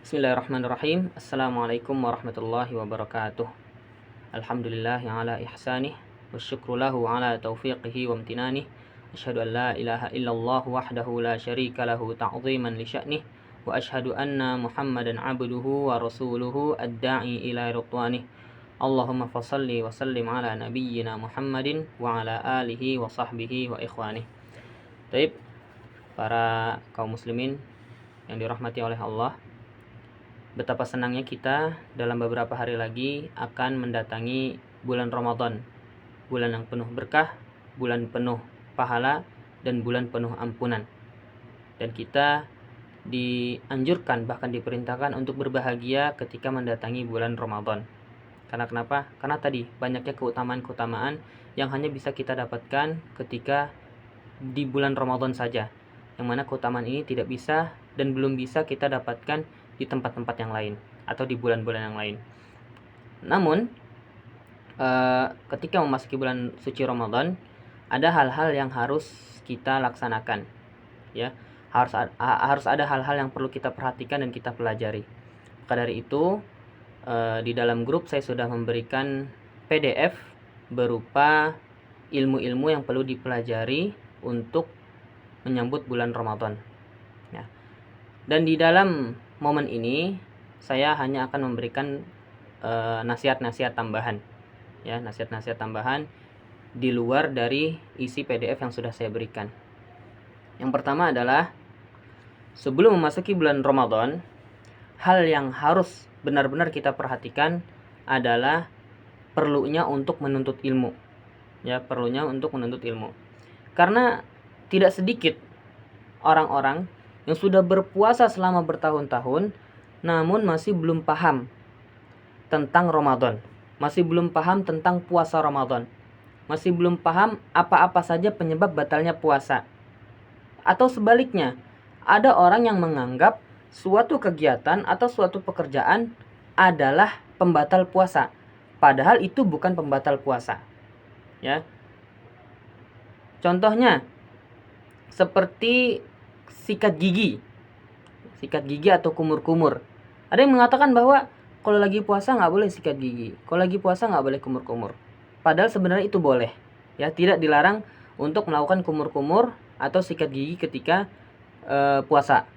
Bismillahirrahmanirrahim. Assalamualaikum warahmatullahi wabarakatuh. Alhamdulillah ala ihsanih wasyukru lahu ala taufiqihi wa amtinanih. Asyhadu an la ilaha illallah wahdahu la syarika lahu ta'ziman li sya'nih wa asyhadu anna Muhammadan abduhu wa rasuluhu ad-da'i ila ridwanih. Allahumma fashalli wa sallim ala nabiyyina Muhammadin wa ala alihi wa sahbihi wa ikhwanih. Baik, para kaum muslimin yang dirahmati oleh Allah, betapa senangnya kita dalam beberapa hari lagi akan mendatangi bulan Ramadan, bulan yang penuh berkah, bulan penuh pahala, dan bulan penuh ampunan. Dan kita dianjurkan, bahkan diperintahkan untuk berbahagia ketika mendatangi bulan Ramadan. Karena kenapa? Karena tadi banyaknya keutamaan-keutamaan yang hanya bisa kita dapatkan ketika di bulan Ramadan saja, yang mana keutamaan ini tidak bisa dan belum bisa kita dapatkan di tempat-tempat yang lain atau di bulan-bulan yang lain. Namun ketika memasuki bulan suci Ramadan, ada hal-hal yang harus kita laksanakan, ya. Harus ada hal-hal yang perlu kita perhatikan dan kita pelajari. Maka dari itu, di dalam grup saya sudah memberikan PDF berupa ilmu-ilmu yang perlu dipelajari untuk menyambut bulan Ramadan, ya. Dan di dalam momen ini saya hanya akan memberikan nasihat-nasihat tambahan, ya, nasihat-nasihat tambahan di luar dari isi PDF yang sudah saya berikan. Yang pertama adalah, sebelum memasuki bulan Ramadan, hal yang harus benar-benar kita perhatikan adalah perlunya untuk menuntut ilmu, ya, perlunya untuk menuntut ilmu. Karena tidak sedikit orang-orang yang sudah berpuasa selama bertahun-tahun namun masih belum paham tentang Ramadan, masih belum paham tentang puasa Ramadan, masih belum paham apa-apa saja penyebab batalnya puasa. Atau sebaliknya, ada orang yang menganggap suatu kegiatan atau suatu pekerjaan adalah pembatal puasa, padahal itu bukan pembatal puasa, ya. Contohnya seperti sikat gigi atau kumur-kumur. Ada yang mengatakan bahwa kalau lagi puasa nggak boleh sikat gigi, kalau lagi puasa nggak boleh kumur-kumur. Padahal sebenarnya itu boleh, ya, tidak dilarang untuk melakukan kumur-kumur atau sikat gigi ketika puasa.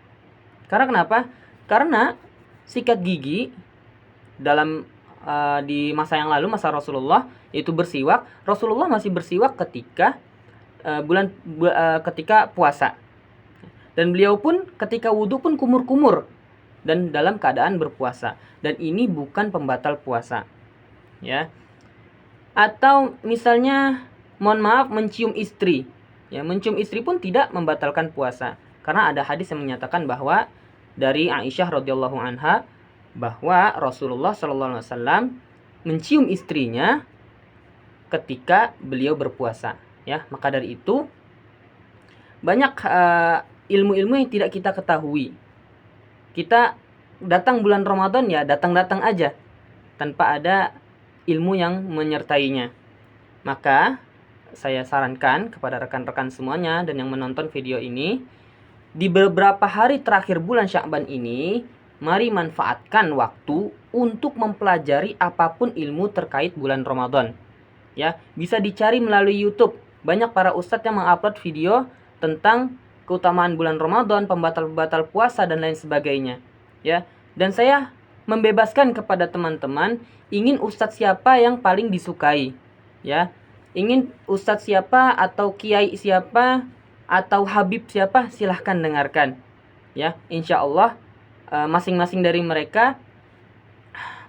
Karena kenapa? Karena sikat gigi dalam di masa yang lalu, masa Rasulullah, yaitu bersiwak. Rasulullah masih bersiwak ketika ketika puasa. Dan beliau pun ketika wudhu pun kumur-kumur dan dalam keadaan berpuasa. Dan ini bukan pembatal puasa, ya. Atau misalnya, mohon maaf, mencium istri, ya, mencium istri pun tidak membatalkan puasa. Karena ada hadis yang menyatakan bahwa dari Aisyah radhiyallahu anha bahwa Rasulullah sallallahu alaihi wasallam mencium istrinya ketika beliau berpuasa, ya. Maka dari itu banyak ilmu-ilmu yang tidak kita ketahui. Kita datang bulan Ramadan, ya, datang-datang aja tanpa ada ilmu yang menyertainya. Maka saya sarankan kepada rekan-rekan semuanya dan yang menonton video ini, di beberapa hari terakhir bulan Sya'ban ini, mari manfaatkan waktu untuk mempelajari apapun ilmu terkait bulan Ramadan, ya. Bisa dicari melalui YouTube. Banyak para ustadz yang mengupload video tentang keutamaan bulan Ramadan, pembatal-pembatal puasa, dan lain sebagainya, ya. Dan saya membebaskan kepada teman-teman, ingin ustadz siapa yang paling disukai, ya. Ingin ustadz siapa atau kiai siapa atau habib siapa, silahkan dengarkan, ya. Insya Allah masing-masing dari mereka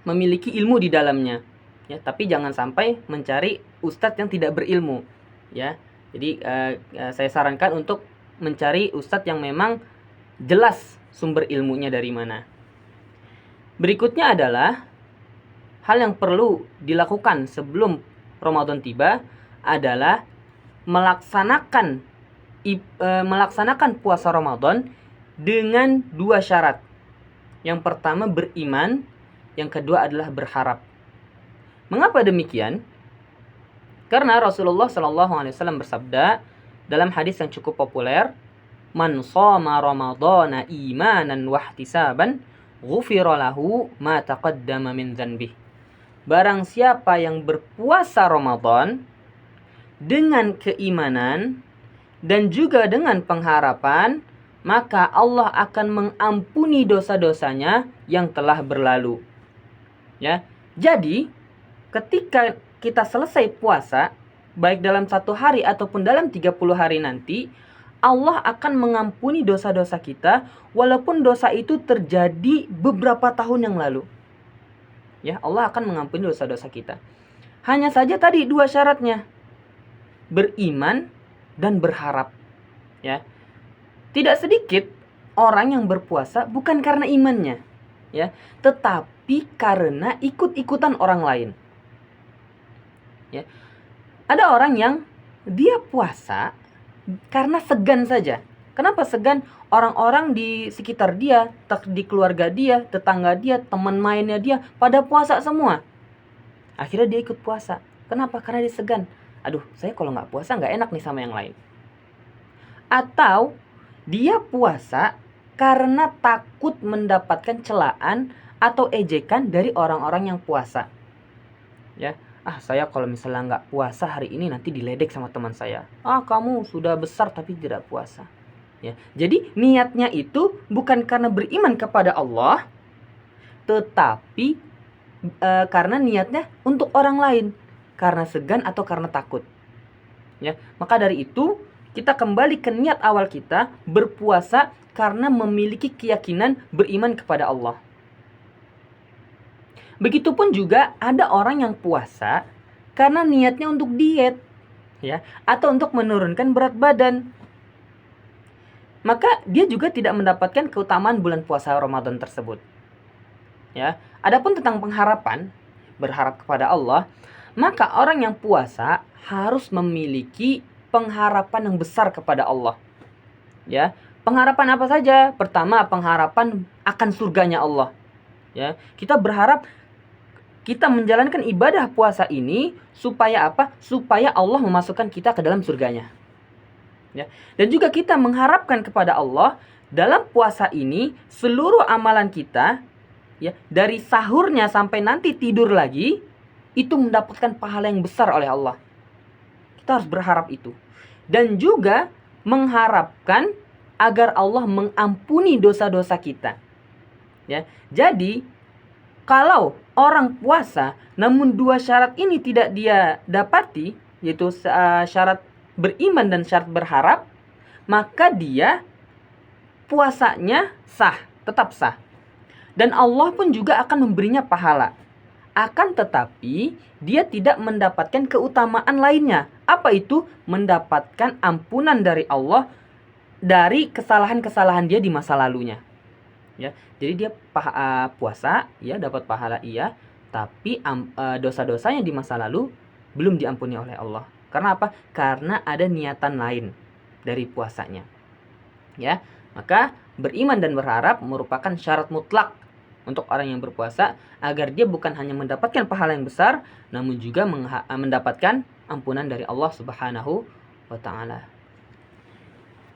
memiliki ilmu di dalamnya, ya. Tapi jangan sampai mencari ustadz yang tidak berilmu, ya. Jadi saya sarankan untuk mencari ustadz yang memang jelas sumber ilmunya dari mana. Berikutnya adalah hal yang perlu dilakukan sebelum Ramadan tiba adalah melaksanakan puasa Ramadan dengan dua syarat. Yang pertama beriman, yang kedua adalah berharap. Mengapa demikian? Karena Rasulullah SAW bersabda dalam hadis yang cukup populer, "Man shoma Ramadhana imanan wahtisaban, ghufira lahu ma taqaddama min dzanbih. Barang siapa yang berpuasa Ramadan dengan keimanan dan juga dengan pengharapan, maka Allah akan mengampuni dosa-dosanya yang telah berlalu. Ya. Jadi, ketika kita selesai puasa, baik dalam 1 hari ataupun dalam 30 hari nanti, Allah akan mengampuni dosa-dosa kita walaupun dosa itu terjadi beberapa tahun yang lalu. Ya, Allah akan mengampuni dosa-dosa kita. Hanya saja tadi 2 syaratnya. Beriman dan berharap. Ya. Tidak sedikit orang yang berpuasa bukan karena imannya, ya, tetapi karena ikut-ikutan orang lain. Ya. Ada orang yang dia puasa karena segan saja. Kenapa segan? Orang-orang di sekitar dia, di keluarga dia, tetangga dia, teman mainnya dia, pada puasa semua. Akhirnya dia ikut puasa. Kenapa? Karena dia segan. Aduh, saya kalau nggak puasa nggak enak nih sama yang lain. Atau dia puasa karena takut mendapatkan celaan atau ejekan dari orang-orang yang puasa. Ya, saya kalau misalnya nggak puasa hari ini nanti diledek sama teman saya. Kamu sudah besar tapi tidak puasa. Ya, jadi niatnya itu bukan karena beriman kepada Allah, tetapi karena niatnya untuk orang lain, karena segan atau karena takut. Ya, maka dari itu kita kembali ke niat awal kita, berpuasa karena memiliki keyakinan beriman kepada Allah. Begitupun juga ada orang yang puasa karena niatnya untuk diet, ya, atau untuk menurunkan berat badan. Maka dia juga tidak mendapatkan keutamaan bulan puasa Ramadan tersebut. Ya, adapun tentang pengharapan, berharap kepada Allah, maka orang yang puasa harus memiliki pengharapan yang besar kepada Allah. Ya, pengharapan apa saja? Pertama, pengharapan akan surganya Allah. Ya, kita berharap kita menjalankan ibadah puasa ini supaya apa? Supaya Allah memasukkan kita ke dalam surganya. Ya, dan juga kita mengharapkan kepada Allah dalam puasa ini seluruh amalan kita, ya, dari sahurnya sampai nanti tidur lagi, itu mendapatkan pahala yang besar oleh Allah. Kita harus berharap itu. Dan juga mengharapkan agar Allah mengampuni dosa-dosa kita. Ya, jadi kalau orang puasa namun 2 syarat ini tidak dia dapati, yaitu syarat beriman dan syarat berharap, maka dia puasanya sah, tetap sah. Dan Allah pun juga akan memberinya pahala. Akan tetapi dia tidak mendapatkan keutamaan lainnya. Apa itu? Mendapatkan ampunan dari Allah dari kesalahan-kesalahan dia di masa lalunya. Ya, jadi dia puasa, ya, dapat pahala iya, tapi dosa-dosanya di masa lalu belum diampuni oleh Allah. Karena apa? Karena ada niatan lain dari puasanya. Ya, maka beriman dan berharap merupakan syarat mutlak untuk orang yang berpuasa agar dia bukan hanya mendapatkan pahala yang besar, namun juga mendapatkan ampunan dari Allah Subhanahu wa taala.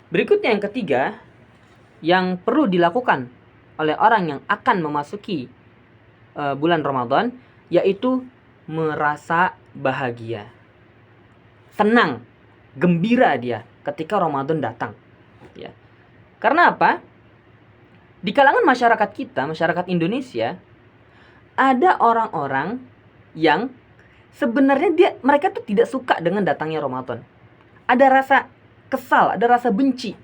Berikutnya yang ketiga yang perlu dilakukan oleh orang yang akan memasuki bulan Ramadan, yaitu merasa bahagia. Senang, gembira dia ketika Ramadan datang. Ya. Karena apa? Di kalangan masyarakat kita, masyarakat Indonesia, ada orang-orang yang sebenarnya mereka tuh tidak suka dengan datangnya Ramadan. Ada rasa kesal, ada rasa benci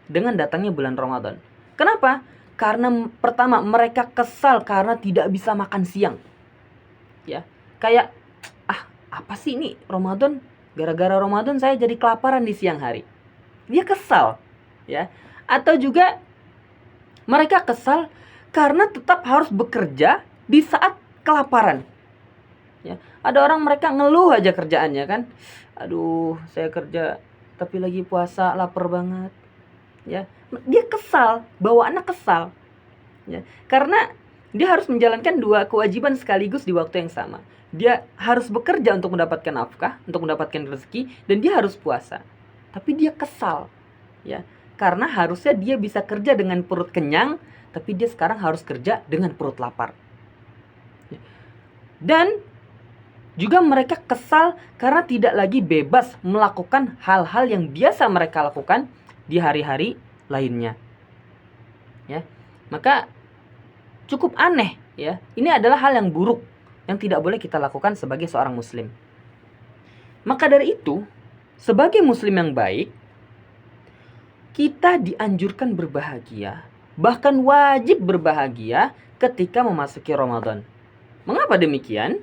dengan datangnya bulan Ramadan. Kenapa? Karena pertama, mereka kesal karena tidak bisa makan siang. Ya, kayak apa sih ini Ramadan? Gara-gara Ramadan saya jadi kelaparan di siang hari. Dia kesal, ya. Atau juga mereka kesal karena tetap harus bekerja di saat kelaparan. Ya, ada orang mereka ngeluh aja kerjaannya kan. Aduh, saya kerja tapi lagi puasa, lapar banget. Ya, dia kesal, bawaannya kesal. Ya, karena dia harus menjalankan 2 kewajiban sekaligus di waktu yang sama. Dia harus bekerja untuk mendapatkan nafkah, untuk mendapatkan rezeki, dan dia harus puasa. Tapi dia kesal, ya, karena harusnya dia bisa kerja dengan perut kenyang, tapi dia sekarang harus kerja dengan perut lapar. Dan juga mereka kesal karena tidak lagi bebas melakukan hal-hal yang biasa mereka lakukan di hari-hari lainnya. Ya. Maka cukup aneh ya. Ini adalah hal yang buruk yang tidak boleh kita lakukan sebagai seorang muslim. Maka dari itu, sebagai muslim yang baik, kita dianjurkan berbahagia, bahkan wajib berbahagia ketika memasuki Ramadan. Mengapa demikian?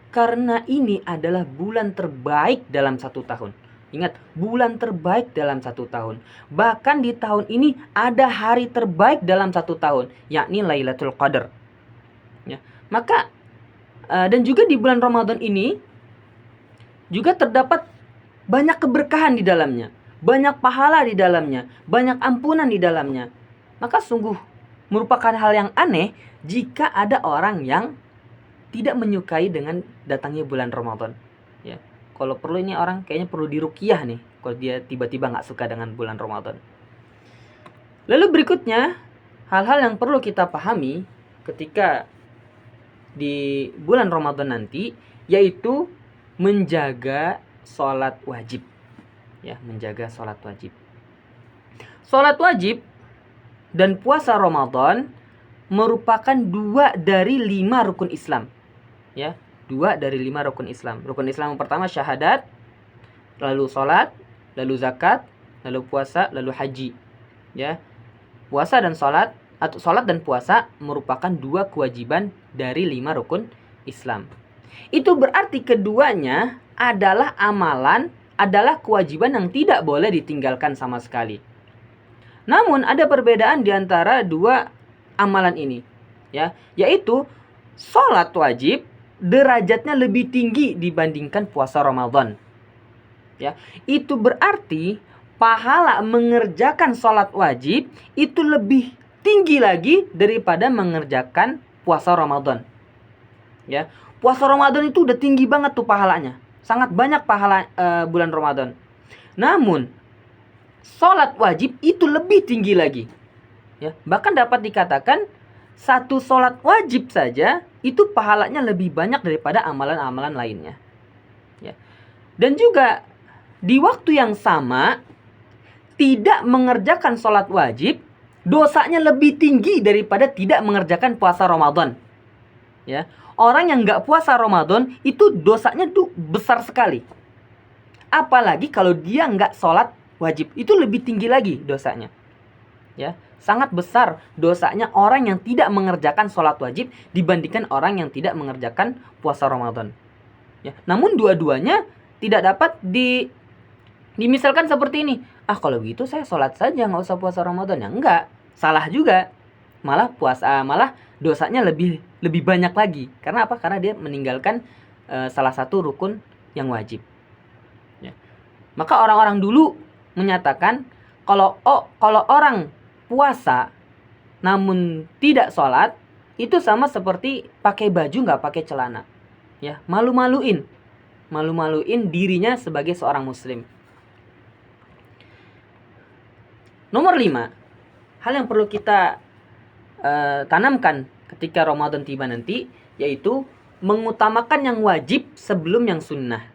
Karena ini adalah bulan terbaik dalam satu tahun. Ingat, bulan terbaik dalam satu tahun. Bahkan di tahun ini ada hari terbaik dalam satu tahun, yakni Lailatul Qadar. Ya. Maka dan juga di bulan Ramadan ini juga terdapat banyak keberkahan di dalamnya, banyak pahala di dalamnya, banyak ampunan di dalamnya. Maka sungguh merupakan hal yang aneh jika ada orang yang tidak menyukai dengan datangnya bulan Ramadan. Ya, kalau perlu ini orang kayaknya perlu diruqyah nih, kalau dia tiba-tiba nggak suka dengan bulan Ramadan. Lalu berikutnya, hal-hal yang perlu kita pahami ketika di bulan Ramadan nanti, yaitu menjaga sholat wajib. Ya, menjaga sholat wajib. Sholat wajib dan puasa Ramadan merupakan 2 dari 5 rukun Islam. Ya, 2 dari 5 rukun Islam. Rukun Islam yang pertama syahadat, lalu sholat, lalu zakat, lalu puasa, lalu haji. Ya, puasa dan sholat atau sholat dan puasa merupakan 2 kewajiban dari 5 rukun Islam. Itu berarti keduanya adalah amalan, adalah kewajiban yang tidak boleh ditinggalkan sama sekali. Namun ada perbedaan di antara 2 amalan ini, ya, yaitu sholat wajib derajatnya lebih tinggi dibandingkan puasa Ramadan. Ya, itu berarti pahala mengerjakan sholat wajib itu lebih tinggi lagi daripada mengerjakan puasa Ramadan. Ya, puasa Ramadan itu udah tinggi banget tuh pahalanya, sangat banyak pahala bulan Ramadan. Namun sholat wajib itu lebih tinggi lagi. Ya, bahkan dapat dikatakan satu sholat wajib saja itu pahalanya lebih banyak daripada amalan-amalan lainnya. Ya. Dan juga di waktu yang sama tidak mengerjakan sholat wajib dosanya lebih tinggi daripada tidak mengerjakan puasa Ramadan. Ya, orang yang nggak puasa Ramadan itu dosanya tuh besar sekali. Apalagi kalau dia nggak sholat wajib, itu lebih tinggi lagi dosanya. Ya, sangat besar dosanya orang yang tidak mengerjakan sholat wajib dibandingkan orang yang tidak mengerjakan puasa Ramadan. Ya, namun dua-duanya tidak dapat dimisalkan seperti ini. Ah, kalau gitu saya sholat saja, nggak usah puasa Ramadan. Ya enggak, salah juga. Malah dosanya lebih banyak lagi. Karena apa? Karena dia meninggalkan salah satu rukun yang wajib. Ya. Maka orang-orang dulu menyatakan kalau orang puasa namun tidak sholat itu sama seperti pakai baju nggak pakai celana. Ya, malu-maluin dirinya sebagai seorang muslim. Nomor 5, hal yang perlu kita tanamkan ketika Ramadan tiba nanti, yaitu mengutamakan yang wajib sebelum yang sunnah.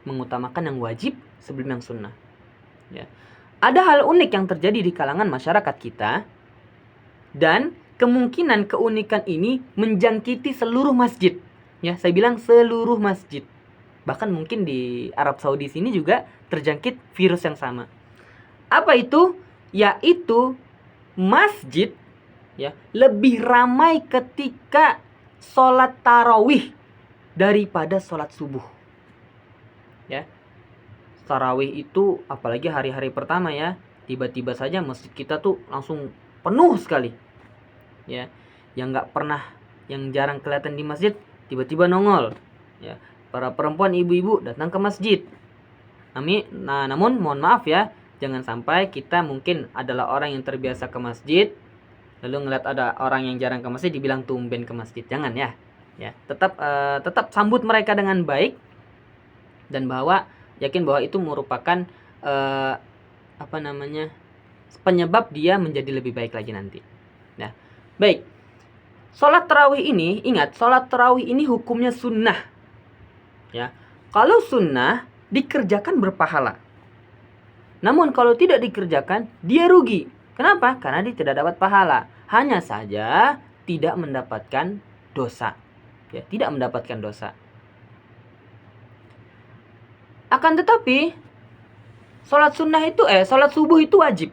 Mengutamakan yang wajib sebelum yang sunnah. Ya. Ada hal unik yang terjadi di kalangan masyarakat kita, dan kemungkinan keunikan ini menjangkiti seluruh masjid. Ya, saya bilang seluruh masjid. Bahkan mungkin di Arab Saudi sini juga terjangkit virus yang sama. Apa itu? Yaitu masjid ya lebih ramai ketika sholat tarawih daripada sholat subuh. Ya. Tarawih itu apalagi hari-hari pertama ya, tiba-tiba saja masjid kita tuh langsung penuh sekali. Ya, yang jarang kelihatan di masjid tiba-tiba nongol. Ya, para perempuan, ibu-ibu datang ke masjid. Namun mohon maaf ya, jangan sampai kita mungkin adalah orang yang terbiasa ke masjid, lalu ngeliat ada orang yang jarang ke masjid dibilang tumben ke masjid. Jangan ya. Ya, tetap sambut mereka dengan baik dan yakin bahwa itu merupakan penyebab dia menjadi lebih baik lagi nanti. Nah, Baik. Sholat tarawih ini, ingat, sholat tarawih ini hukumnya sunnah. Ya. Kalau sunnah dikerjakan berpahala. Namun kalau tidak dikerjakan, dia rugi. Kenapa? Karena dia tidak dapat pahala. Hanya saja tidak mendapatkan dosa. Ya, tidak mendapatkan dosa. Akan tetapi sholat subuh itu wajib.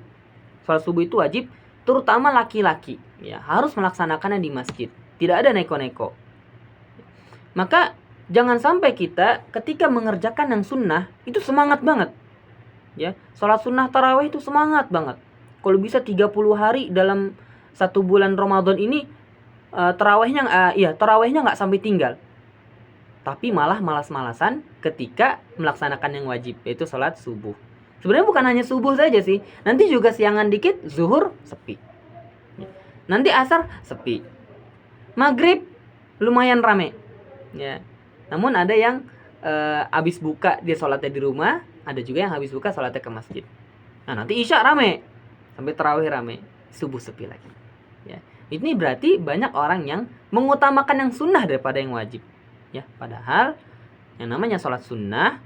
Sholat subuh itu wajib, terutama laki-laki. Ya, harus melaksanakannya di masjid. Tidak ada neko-neko. Maka jangan sampai kita ketika mengerjakan yang sunnah itu semangat banget. Ya, sholat sunnah tarawih itu semangat banget. Kalau bisa 30 hari dalam 1 bulan Ramadan ini, tarawihnya nggak sampai tinggal. Tapi malah malas-malasan ketika melaksanakan yang wajib, yaitu sholat subuh. Sebenarnya bukan hanya subuh saja sih, nanti juga siangan dikit, zuhur sepi, nanti asar sepi, maghrib lumayan rame. Ya, namun ada yang habis buka dia sholatnya di rumah, ada juga yang habis buka sholatnya ke masjid. Nah, nanti isya rame, sampai tarawih rame, subuh sepi lagi. Ya, ini berarti banyak orang yang mengutamakan yang sunnah daripada yang wajib. Ya, padahal yang namanya sholat sunnah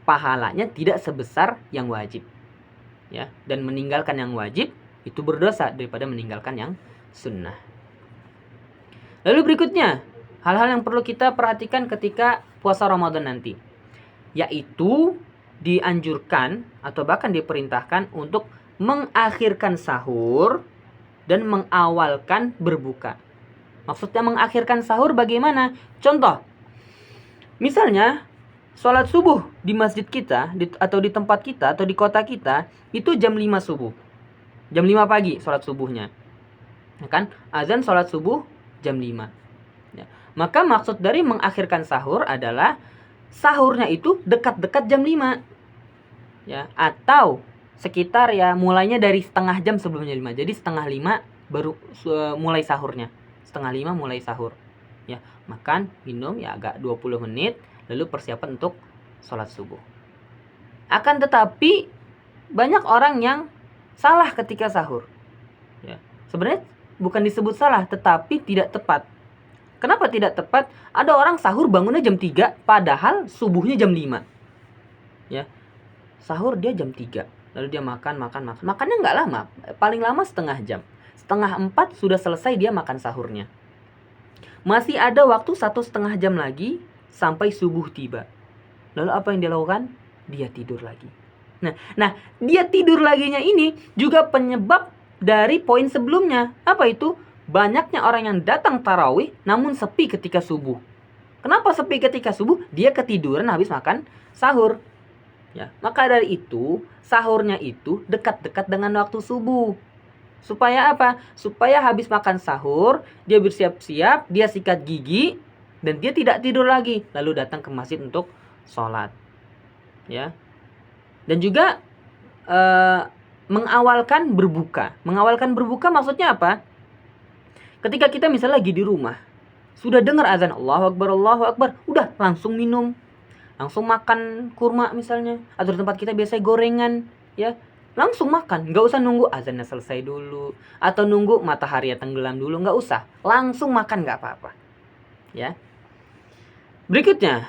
pahalanya tidak sebesar yang wajib. Ya, dan meninggalkan yang wajib itu berdosa daripada meninggalkan yang sunnah. Lalu berikutnya, hal-hal yang perlu kita perhatikan ketika puasa Ramadan nanti, yaitu dianjurkan atau bahkan diperintahkan untuk mengakhirkan sahur dan mengawalkan berbuka. Maksudnya mengakhirkan sahur bagaimana? Contoh, misalnya sholat subuh di masjid kita atau di tempat kita atau di kota kita itu jam 5 subuh. Jam 5 pagi sholat subuhnya. Ya kan? Azan sholat subuh jam 5. Ya. Maka maksud dari mengakhirkan sahur adalah sahurnya itu dekat-dekat jam 5. Ya, atau sekitar ya mulainya dari setengah jam sebelum jam 5. Jadi setengah 5 baru mulai sahurnya. Setengah 5 mulai sahur. Ya, makan, minum ya agak 20 menit, lalu persiapan untuk sholat subuh. Akan tetapi banyak orang yang salah ketika sahur. Ya, sebenarnya bukan disebut salah, tetapi tidak tepat. Kenapa tidak tepat? Ada orang sahur bangunnya jam 3, padahal subuhnya jam 5. Ya, sahur dia jam 3, lalu dia makan. Makannya nggak lama, paling lama setengah jam. Setengah 4 sudah selesai dia makan sahurnya. Masih ada waktu 1,5 jam lagi sampai subuh tiba. Lalu apa yang dia lakukan? Dia tidur lagi. Nah, dia tidur laginya ini juga penyebab dari poin sebelumnya. Apa itu? Banyaknya orang yang datang tarawih namun sepi ketika subuh. Kenapa sepi ketika subuh? Dia ketiduran habis makan sahur. Ya, maka dari itu sahurnya itu dekat-dekat dengan waktu subuh. Supaya apa? Supaya habis makan sahur, dia bersiap-siap, dia sikat gigi, dan dia tidak tidur lagi. Lalu datang ke masjid untuk sholat. Ya. Dan juga mengawalkan berbuka. Mengawalkan berbuka maksudnya apa? Ketika kita misalnya lagi di rumah, sudah dengar azan Allahu Akbar, udah langsung minum. Langsung makan kurma misalnya. Atau di tempat kita biasanya gorengan. Ya, langsung makan, nggak usah nunggu azannya selesai dulu atau nunggu matahari tenggelam dulu, nggak usah, langsung makan nggak apa-apa. Ya. Berikutnya,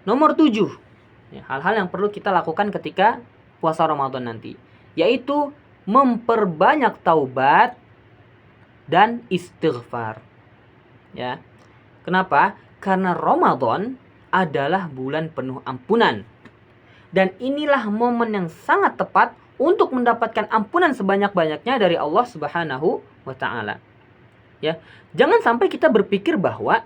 nomor 7, ya, hal-hal yang perlu kita lakukan ketika puasa Ramadan nanti, yaitu memperbanyak taubat dan istighfar. Ya. Kenapa? Karena Ramadan adalah bulan penuh ampunan. Dan inilah momen yang sangat tepat untuk mendapatkan ampunan sebanyak-banyaknya dari Allah Subhanahu wa taala. Ya, jangan sampai kita berpikir bahwa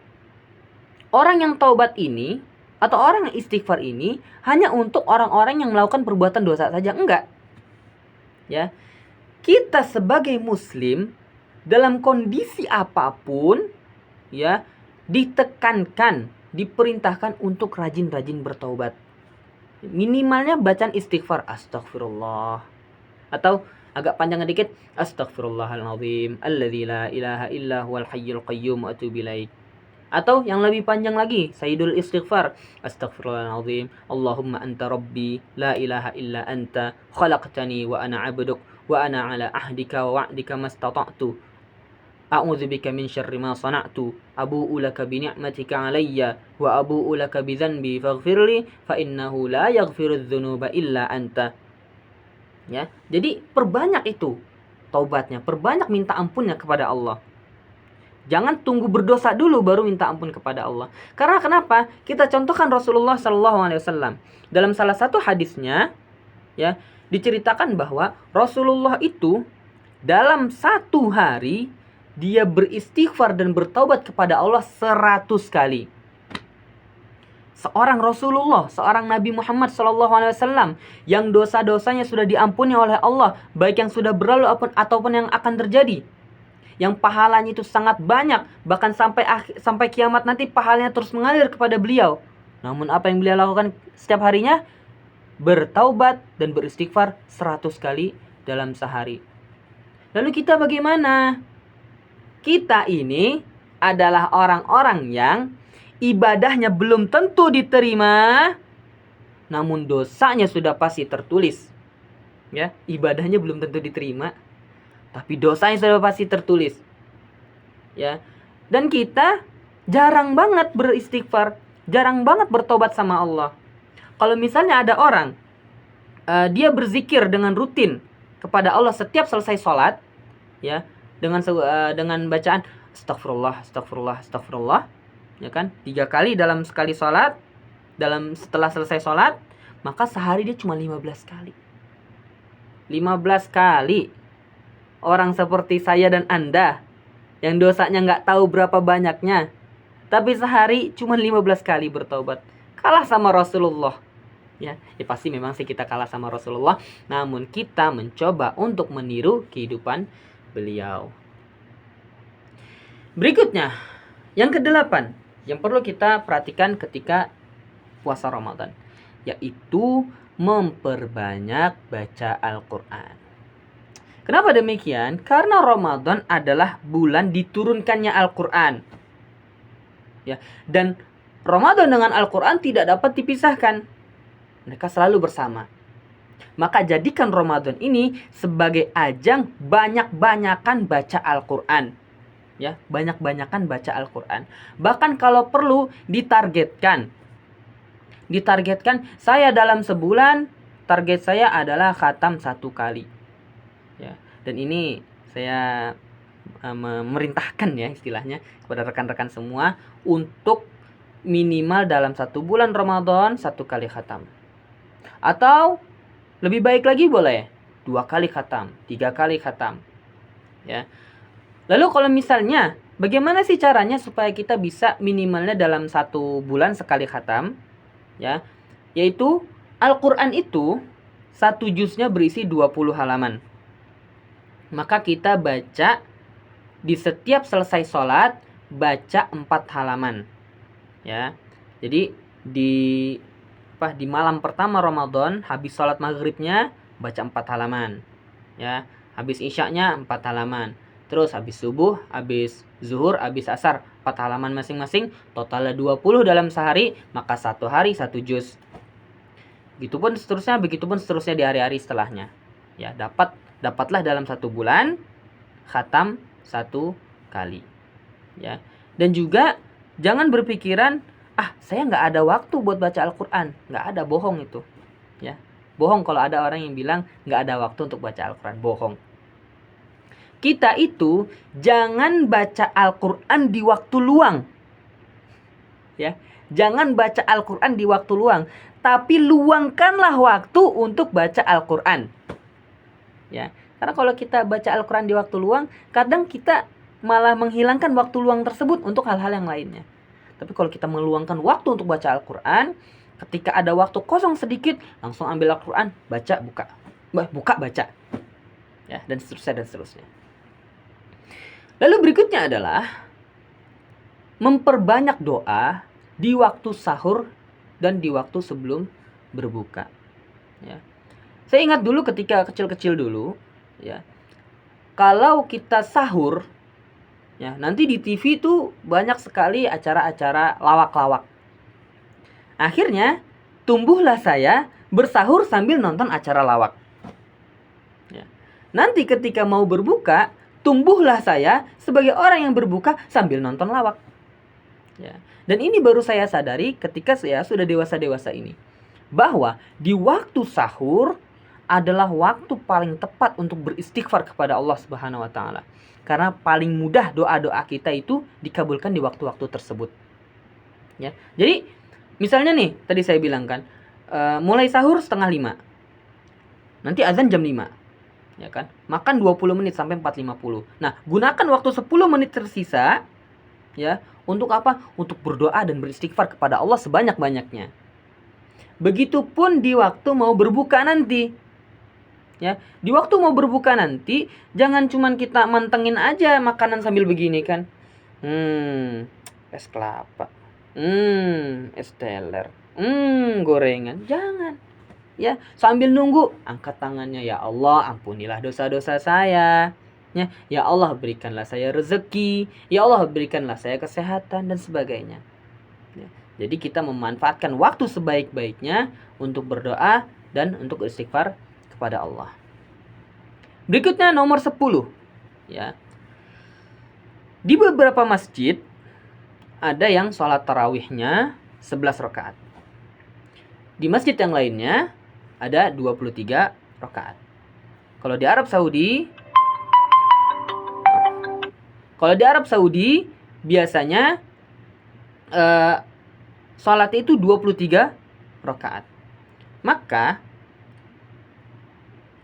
orang yang taubat ini atau orang yang istighfar ini hanya untuk orang-orang yang melakukan perbuatan dosa saja, enggak. Ya. Kita sebagai muslim dalam kondisi apapun ya ditekankan, diperintahkan untuk rajin-rajin bertaubat. Minimalnya bacaan istighfar, astagfirullah, atau agak panjang dikit, astagfirullahaladzim alladzi la ilaha illa huwal hayyul qayyum wa atubu ilaik. Atau yang lebih panjang lagi, sayyidul istighfar, astagfirullahaladzim Allahumma anta rabbi la ilaha illa anta khalaqtani wa ana 'abduk wa ana ala ahdika wa wa'dika mastata'tu A'udzubika min syarri ma sana'tu, abu'u laka bi ni'matika 'alayya wa abu'u laka bi dzanbi faghfirli fa innahu la yaghfirudz dzunuba illa anta. Ya, jadi perbanyak itu taubatnya, perbanyak minta ampunnya kepada Allah. Jangan tunggu berdosa dulu baru minta ampun kepada Allah. Karena kenapa? Kita contohkan Rasulullah SAW. Dalam salah satu hadisnya, ya, diceritakan bahwa Rasulullah itu dalam satu hari dia beristighfar dan bertaubat kepada Allah 100 kali. Seorang Rasulullah, seorang Nabi Muhammad SAW yang dosa-dosanya sudah diampuni oleh Allah, baik yang sudah berlalu ataupun yang akan terjadi, yang pahalanya itu sangat banyak, bahkan sampai kiamat nanti pahalanya terus mengalir kepada beliau. Namun apa yang beliau lakukan setiap harinya? Bertaubat dan beristighfar 100 kali dalam sehari. Lalu kita bagaimana? Kita ini adalah orang-orang yang ibadahnya belum tentu diterima, namun dosanya sudah pasti tertulis. Ya, ibadahnya belum tentu diterima, tapi dosanya sudah pasti tertulis. Ya. Dan kita jarang banget beristighfar, jarang banget bertobat sama Allah. Kalau misalnya ada orang dia berzikir dengan rutin kepada Allah setiap selesai sholat, ya, dengan bacaan astagfirullah, astagfirullah, astagfirullah, ya kan, 3 kali dalam sekali sholat, setelah selesai sholat, maka sehari dia cuma 15 kali. 15 kali. Orang seperti saya dan Anda yang dosanya nggak tahu berapa banyaknya, tapi sehari cuma 15 kali bertobat. Kalah sama Rasulullah. Ya pasti memang sih kita kalah sama Rasulullah, namun kita mencoba untuk meniru kehidupan beliau. Berikutnya, yang ke-8 yang perlu kita perhatikan ketika puasa Ramadan, yaitu memperbanyak baca Al-Quran. Kenapa demikian? Karena Ramadan adalah bulan diturunkannya Al-Quran. Ya, dan Ramadan dengan Al-Quran tidak dapat dipisahkan. Mereka selalu bersama. Maka jadikan Ramadan ini sebagai ajang banyak-banyakan baca Al-Quran. Ya, banyak-banyakan baca Al-Quran. Bahkan kalau perlu ditargetkan, saya dalam sebulan target saya adalah khatam 1 kali. Ya, dan ini saya memerintahkan ya istilahnya kepada rekan-rekan semua untuk minimal dalam 1 bulan Ramadan 1 kali khatam. Atau lebih baik lagi boleh 2 kali khatam, 3 kali khatam. Ya. Lalu kalau misalnya bagaimana sih caranya supaya kita bisa minimalnya dalam 1 bulan sekali khatam? Ya, yaitu Al-Quran itu 1 juznya berisi 20 halaman. Maka kita baca di setiap selesai sholat, baca 4 halaman. Ya, jadi di malam pertama Ramadan, habis sholat maghribnya baca 4 halaman. Ya, habis isyaknya 4 halaman. Terus habis subuh, habis zuhur, habis asar 4 halaman masing-masing, totalnya 20 dalam sehari, maka 1 hari 1 juz. Begitupun seterusnya di hari-hari setelahnya. Ya, dapatlah dalam 1 bulan khatam 1 kali. Ya. Dan juga jangan berpikiran, saya nggak ada waktu buat baca Al-Quran. Nggak ada, bohong itu. Ya, bohong kalau ada orang yang bilang nggak ada waktu untuk baca Al-Quran. Bohong. Kita itu jangan baca Al-Quran di waktu luang. Ya, jangan baca Al-Quran di waktu luang, tapi luangkanlah waktu untuk baca Al-Quran. Ya, karena kalau kita baca Al-Quran di waktu luang, kadang kita malah menghilangkan waktu luang tersebut untuk hal-hal yang lainnya. Tapi kalau kita meluangkan waktu untuk baca Al-Quran, ketika ada waktu kosong sedikit, langsung ambil Al-Quran, buka, baca. Ya, dan seterusnya. Lalu berikutnya adalah memperbanyak doa di waktu sahur dan di waktu sebelum berbuka. Ya. Saya ingat dulu ketika kecil-kecil dulu, ya, kalau kita sahur, ya, nanti di TV itu banyak sekali acara-acara lawak-lawak. Akhirnya tumbuhlah saya bersahur sambil nonton acara lawak. Ya. Nanti ketika mau berbuka, tumbuhlah saya sebagai orang yang berbuka sambil nonton lawak. Ya. Dan ini baru saya sadari ketika saya sudah dewasa-dewasa ini, bahwa di waktu sahur adalah waktu paling tepat untuk beristighfar kepada Allah Subhanahu wa taala. Karena paling mudah doa-doa kita itu dikabulkan di waktu-waktu tersebut. Ya. Jadi misalnya nih, tadi saya bilang kan, mulai sahur 4:30. Nanti azan jam 5. Ya kan? Makan 20 menit sampai 4:50. Nah, gunakan waktu 10 menit tersisa ya, untuk apa? Untuk berdoa dan beristighfar kepada Allah sebanyak-banyaknya. Begitupun di waktu mau berbuka nanti. Ya, di waktu mau berbuka nanti jangan cuman kita mantengin aja makanan sambil begini kan. Es kelapa. Es teler. Gorengan. Jangan. Ya, sambil nunggu angkat tangannya, ya Allah, ampunilah dosa-dosa saya. Ya Allah, berikanlah saya rezeki. Ya Allah, berikanlah saya kesehatan dan sebagainya. Ya, jadi kita memanfaatkan waktu sebaik-baiknya untuk berdoa dan untuk istighfar kepada Allah. Berikutnya nomor 10. Ya. Di beberapa masjid ada yang sholat tarawihnya 11 rakaat. Di masjid yang lainnya ada 23 rakaat. Kalau di Arab Saudi biasanya sholatnya itu 23 rakaat. Maka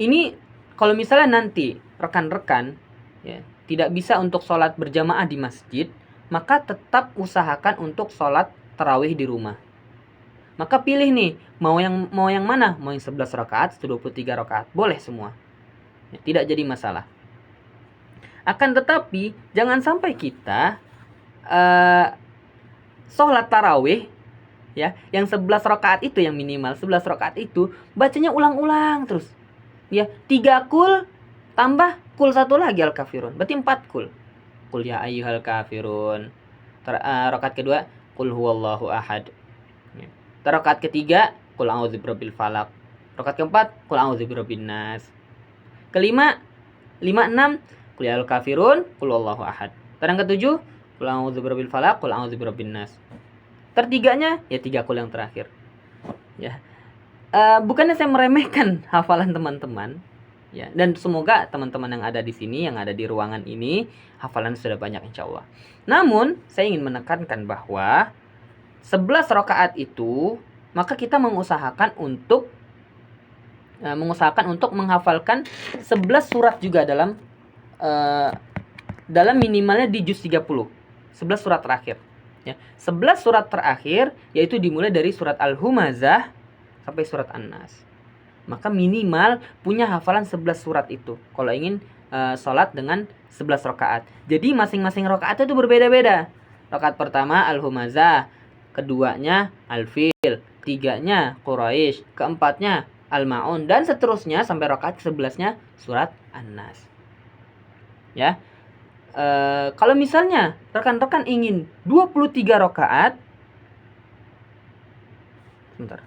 ini kalau misalnya nanti rekan-rekan ya, tidak bisa untuk sholat berjamaah di masjid, maka tetap usahakan untuk sholat tarawih di rumah. Maka pilih nih, mau yang mana? Mau yang 11 rakaat, 23 rakaat, boleh semua. Ya, tidak jadi masalah. Akan tetapi jangan sampai kita sholat tarawih ya, yang 11 rakaat itu, yang minimal 11 rakaat itu bacanya ulang-ulang terus. Ya, 3 kul tambah kul 1 lagi al-kafirun. Berarti 4 kul. Kul ya ayyuhal kafirun. Rakaat kedua kul huwallahu ahad. Ya. Rakaat ketiga kul a'udzu birabbil falaq. Rakaat keempat kul a'udzu birabbin nas. Kelima 5 6 kul ya ayyuhal kafirun kul huwallahu ahad. Yang ketujuh kul a'udzu birabbil falaq kul a'udzu birabbin nas. Tertiganya ya 3 kul yang terakhir. Ya. Bukannya saya meremehkan hafalan teman-teman ya, dan semoga teman-teman yang ada di sini, yang ada di ruangan ini, hafalan sudah banyak insya Allah. Namun saya ingin menekankan bahwa 11 rakaat itu maka kita mengusahakan untuk menghafalkan 11 surat juga dalam minimalnya di juz 30. 11 surat terakhir ya. 11 surat terakhir yaitu dimulai dari surat Al-Humazah sampai surat An-Nas. Maka minimal punya hafalan 11 surat itu kalau ingin sholat dengan 11 rakaat. Jadi masing-masing rakaat itu berbeda-beda. Rakaat pertama Al-Humazah, keduanya Al-Fil, tiganya Quraisy, keempatnya Al-Ma'un, dan seterusnya sampai rakaat ke-11-nya surat An-Nas. Ya. Kalau misalnya rekan-rekan ingin 23 rakaat, sebentar.